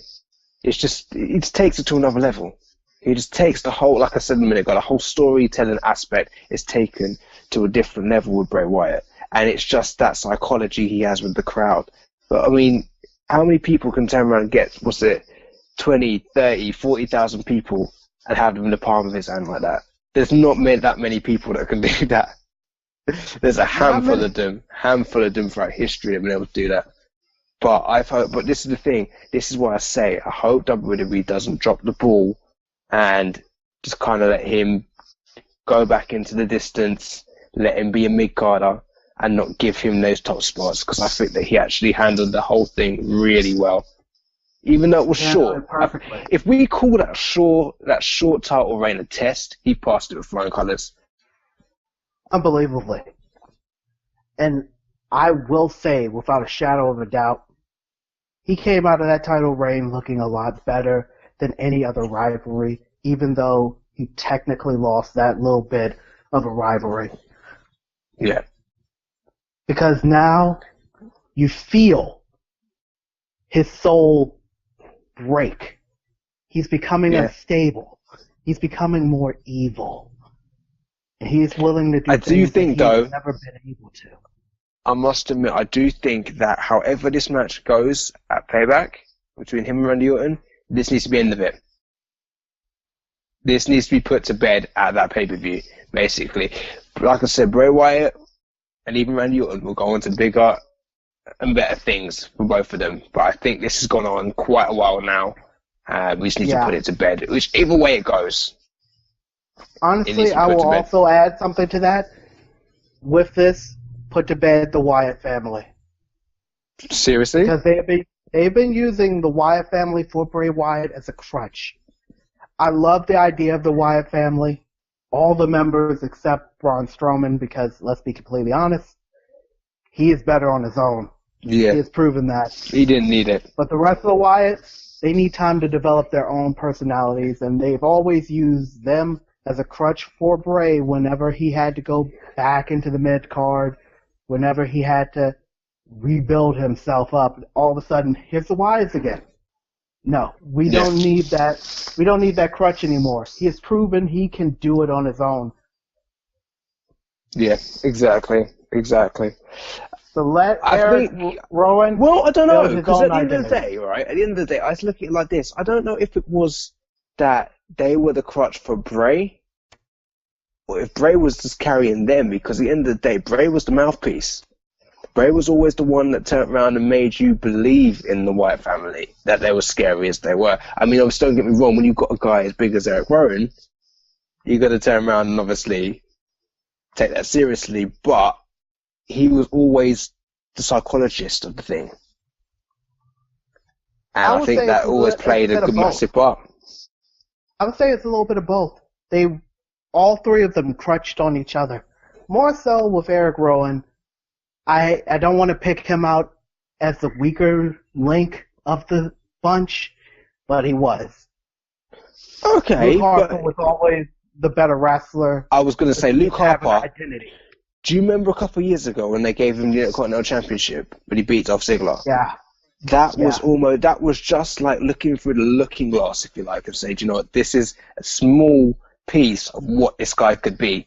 Speaker 1: It's just, it just takes it to another level. He just takes the whole, like I said a minute ago, the whole storytelling aspect is taken to a different level with Bray Wyatt. And it's just that psychology he has with the crowd. But, I mean, how many people can turn around and get, 20, 30, 40,000 people and have them in the palm of his hand like that? There's not that many people that can do that. There's a handful of them throughout history that have been able to do that. But this is the thing. This is why I say I hope WWE doesn't drop the ball and just kind of let him go back into the distance, let him be a mid-carder, and not give him those top spots, because I think that he actually handled the whole thing really well. Even though it was short.
Speaker 2: Perfectly.
Speaker 1: If we call that short title reign a test, he passed it with flying colours.
Speaker 2: Unbelievably. And I will say, without a shadow of a doubt, he came out of that title reign looking a lot better than any other rivalry, even though he technically lost that little bit of a rivalry.
Speaker 1: Yeah.
Speaker 2: Because now you feel his soul break. He's becoming unstable. He's becoming more evil. And he's willing to do things that he's never been able to.
Speaker 1: I must admit, I do think that however this match goes at Payback, between him and Randy Orton, this needs to be the end of it. This needs to be put to bed at that pay-per-view, basically. Like I said, Bray Wyatt and even Randy Orton will go on to bigger and better things for both of them. But I think this has gone on quite a while now. We just need to put it to bed. Either way it goes.
Speaker 2: Honestly, I will also add something to that. With this, put to bed the Wyatt family.
Speaker 1: Seriously?
Speaker 2: Because they've been using the Wyatt family for Bray Wyatt as a crutch. I love the idea of the Wyatt family. All the members except Braun Strowman, because let's be completely honest, he is better on his own.
Speaker 1: Yeah.
Speaker 2: He has proven that.
Speaker 1: He didn't need it.
Speaker 2: But the rest of the Wyatts, they need time to develop their own personalities, and they've always used them as a crutch for Bray whenever he had to go back into the mid-card, whenever he had to rebuild himself up. All of a sudden, here's the Wyatts again. No, we don't need that. We don't need that crutch anymore. He has proven he can do it on his own.
Speaker 1: Yeah, exactly.
Speaker 2: So let Eric Rowan.
Speaker 1: Well, I don't know, because at the end
Speaker 2: identity.
Speaker 1: of the day, right? At the end of the day, I was looking at it like this. I don't know if it was that they were the crutch for Bray, or if Bray was just carrying them, because at the end of the day, Bray was the mouthpiece. Bray was always the one that turned around and made you believe in the Wyatt family, that they were scary as they were. I mean, obviously, don't get me wrong, when you've got a guy as big as Eric Rowan, you've got to turn around and obviously take that seriously, but he was always the psychologist of the thing. And I think that always played a good massive part.
Speaker 2: I would say it's a little bit of both. All three of them crutched on each other. More so with Eric Rowan. I don't want to pick him out as the weaker link of the bunch, but he was.
Speaker 1: Okay,
Speaker 2: Luke Harper was always the better wrestler.
Speaker 1: I was going to say, Luke
Speaker 2: Have an
Speaker 1: Harper.
Speaker 2: identity.
Speaker 1: Do you remember a couple of years ago when they gave him the Intercontinental Championship, but he beat Dolph Ziggler?
Speaker 2: Yeah.
Speaker 1: That was just like looking through the looking glass, if you like, and say, do you know what, this is a small piece of what this guy could be.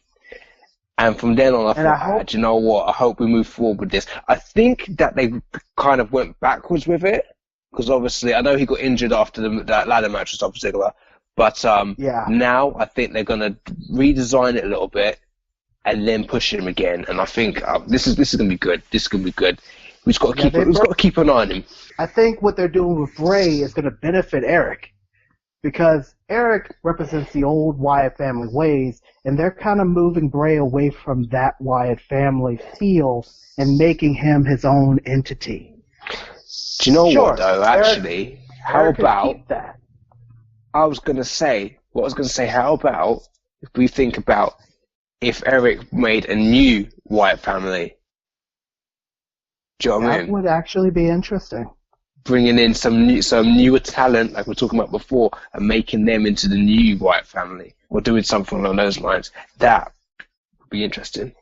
Speaker 1: And from then on, I thought, do you know what, I hope we move forward with this. I think that they kind of went backwards with it, because obviously, I know he got injured after that ladder match with Dolph Ziggler, but now I think they're going to redesign it a little bit and then push him again. And I think this is going to be good. This is going to be good. We've got to keep an eye on him.
Speaker 2: I think what they're doing with Bray is going to benefit Eric, because Eric represents the old Wyatt family ways, and they're kind of moving Bray away from that Wyatt family feel and making him his own entity.
Speaker 1: Do you know what, though, actually?
Speaker 2: Eric that?
Speaker 1: I was going to say, how about if we think about if Eric made a new Wyatt family? Do you know what I mean?
Speaker 2: That would actually be interesting.
Speaker 1: Bringing in some newer talent, like we were talking about before, and making them into the new Wyatt family, or doing something along those lines. That would be interesting.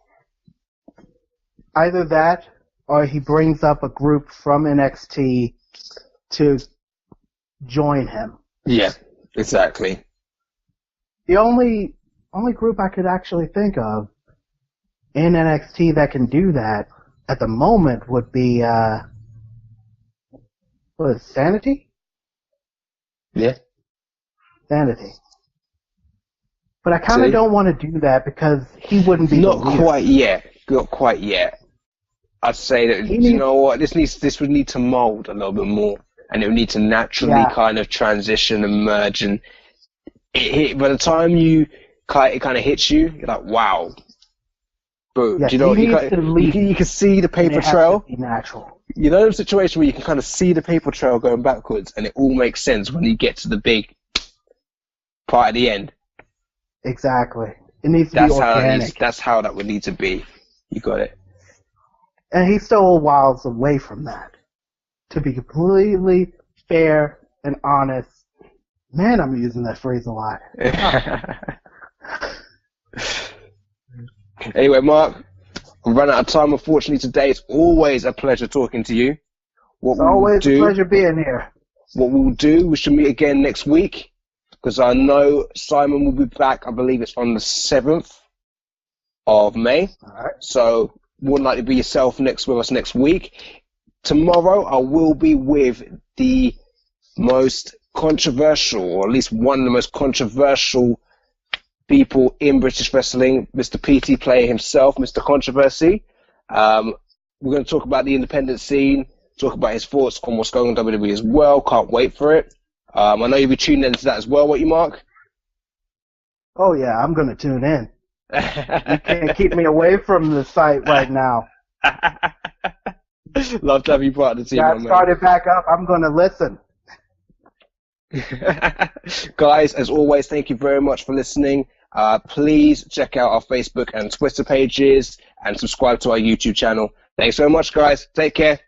Speaker 2: Either that, or he brings up a group from NXT to join him.
Speaker 1: Yeah, exactly.
Speaker 2: The only group I could actually think of in NXT that can do that at the moment would be Sanity?
Speaker 1: Yeah.
Speaker 2: Sanity. But I kind of don't want to do that because he wouldn't be
Speaker 1: Not quite yet. I'd say that, you know what, this would need to mold a little bit more, and it would need to naturally kind of transition and merge, and by the time it kind of hits you, you're like, wow. Boom.
Speaker 2: Yeah,
Speaker 1: do you know you can see the paper trail?
Speaker 2: Natural.
Speaker 1: You know the situation where you can kind of see the paper trail going backwards, and it all makes sense when you get to the big part at the end.
Speaker 2: Exactly. It needs to be organic.
Speaker 1: That's how that would need to be. You got it.
Speaker 2: And he's still a whiles away from that. To be completely fair and honest. Man, I'm using that phrase a lot.
Speaker 1: Anyway, Mark, we've run out of time, unfortunately, today. It's always a pleasure talking to you.
Speaker 2: It's always a pleasure being here.
Speaker 1: What we'll do, we should meet again next week, because I know Simon will be back. I believe it's on the 7th of May.
Speaker 2: All right.
Speaker 1: So, would like to be yourself with us next week. Tomorrow, I will be with the most controversial, or at least one of the most controversial people in British wrestling, Mr. PT Player himself, Mr. Controversy. We're going to talk about the independent scene, talk about his thoughts on what's going on in WWE as well. Can't wait for it. I know you'll be tuning into that as well, won't you, Mark?
Speaker 2: Oh, yeah, I'm going to tune in. You can't keep me away from the site right now.
Speaker 1: Love to have you part of the team,
Speaker 2: Got started back up. I'm going to listen.
Speaker 1: Guys, as always, thank you very much for listening. Please check out our Facebook and Twitter pages and subscribe to our YouTube channel. Thanks so much, guys. Take care.